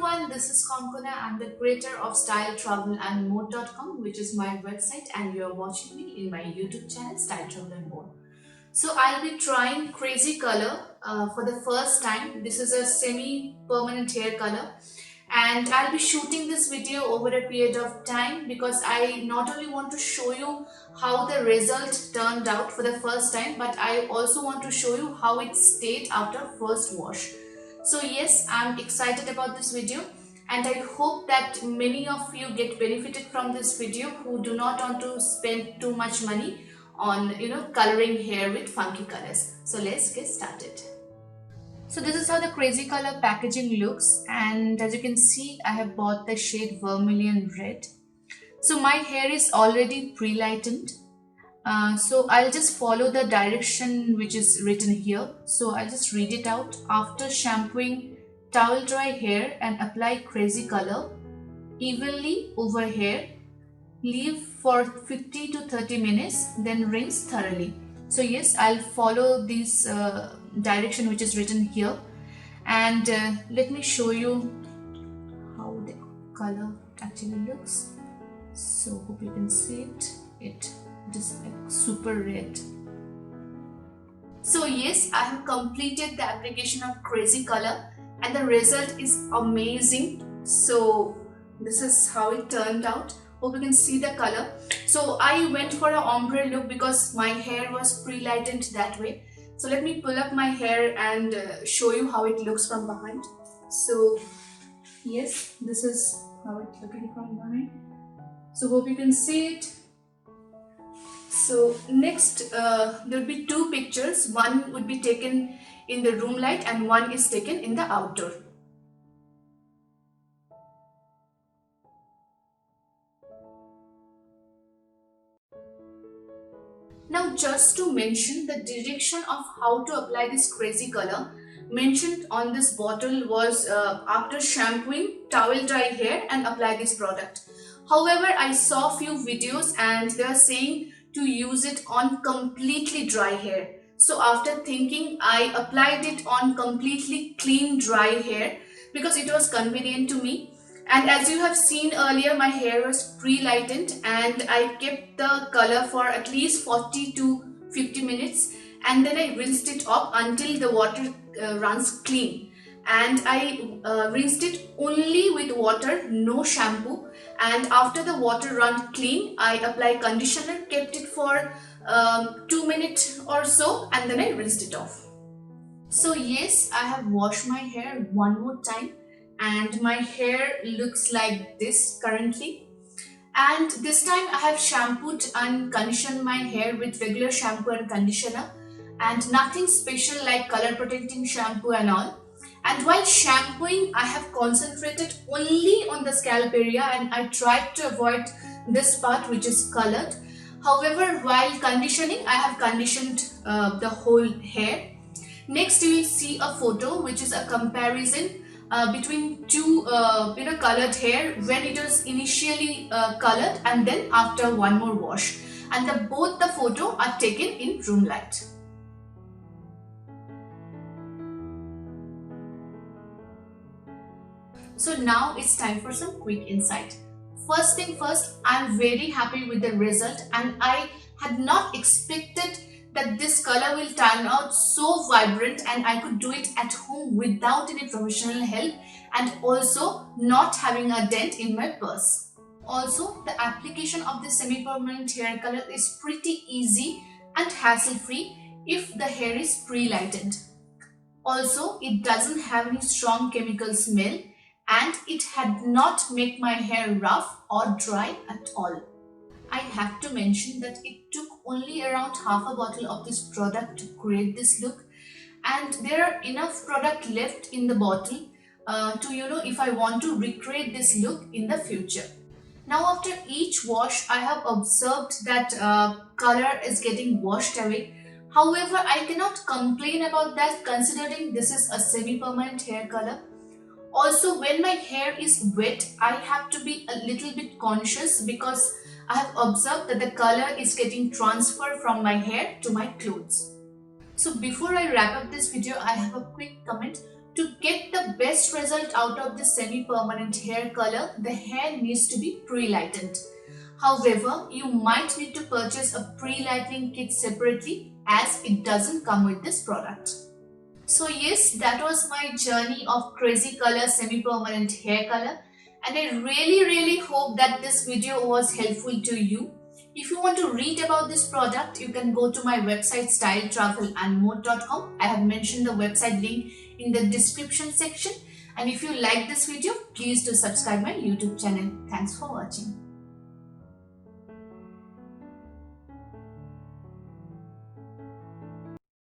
everyone, this is Konkona. I'm the creator of Style Travel and More.com, which is my website, and you're watching me in my YouTube channel Style Travel and More. So I'll be trying crazy color for the first time. This is a semi-permanent hair color, and I'll be shooting this video over a period of time because I not only want to show you how the result turned out for the first time, but I also want to show you how it stayed after first wash. So yes, I'm excited about this video, and I hope that many of you get benefited from this video who do not want to spend too much money on coloring hair with funky colors. So let's get started. So this is how the crazy color packaging looks, and as you can see, I have bought the shade Vermilion Red. So my hair is already pre-lightened. So I'll just follow the direction which is written here. So I'll just read it out. After shampooing, towel dry hair and apply crazy color evenly over hair. Leave for 50 to 30 minutes, then rinse thoroughly. So yes, I'll follow this direction which is written here, and let me show you how the color actually looks. So hope you can see it. It is like super red. So yes, I have completed the application of crazy color and the result is amazing. So this is how it turned out. Hope you can see the color. So I went for an ombre look because my hair was pre-lightened that way. So let me pull up my hair and show you how it looks from behind. So yes, this is how it's looking from behind. So hope you can see it. So next there will be two pictures. One would be taken in the room light and one is taken in the outdoor. Now just to mention, the direction of how to apply this crazy color mentioned on this bottle was after shampooing, towel dry hair and apply this product. However, I saw few videos and they are saying to use it on completely dry hair. So after thinking, I applied it on completely clean dry hair because it was convenient to me. And as you have seen earlier, my hair was pre-lightened and I kept the color for at least 40 to 50 minutes, and then I rinsed it off until the water runs clean. And I rinsed it only with water, no shampoo. And after the water run clean, I apply conditioner, kept it for 2 minutes or so, and then I rinsed it off. So yes, I have washed my hair one more time and my hair looks like this currently. And this time I have shampooed and conditioned my hair with regular shampoo and conditioner, and nothing special like color protecting shampoo and all. And while shampooing, I have concentrated only on the scalp area and I tried to avoid this part which is colored. However, while conditioning, I have conditioned the whole hair. Next, you will see a photo which is a comparison between two colored hair when it was initially colored and then after one more wash, and both the photo are taken in room light. So now it's time for some quick insight. First thing first, I'm very happy with the result and I had not expected that this color will turn out so vibrant, and I could do it at home without any professional help and also not having a dent in my purse. Also, the application of this semi-permanent hair color is pretty easy and hassle-free if the hair is pre-lightened. Also, it doesn't have any strong chemical smell and it had not made my hair rough or dry at all. I have to mention that it took only around half a bottle of this product to create this look, and there are enough product left in the bottle to if I want to recreate this look in the future. Now after each wash, I have observed that color is getting washed away. However, I cannot complain about that considering this is a semi-permanent hair color. Also, when my hair is wet, I have to be a little bit conscious because I have observed that the color is getting transferred from my hair to my clothes. So before I wrap up this video, I have a quick comment To get the best result out of this semi-permanent hair color, the hair needs to be pre-lightened. However, you might need to purchase a pre-lightening kit separately as it doesn't come with this product. So yes, that was my journey of crazy color semi-permanent hair color, and I really hope that this video was helpful to you. If you want to read about this product, you can go to my website styletravelandmore.com. I have mentioned the website link in the description section, and if you like this video, please do subscribe my YouTube channel. Thanks for watching.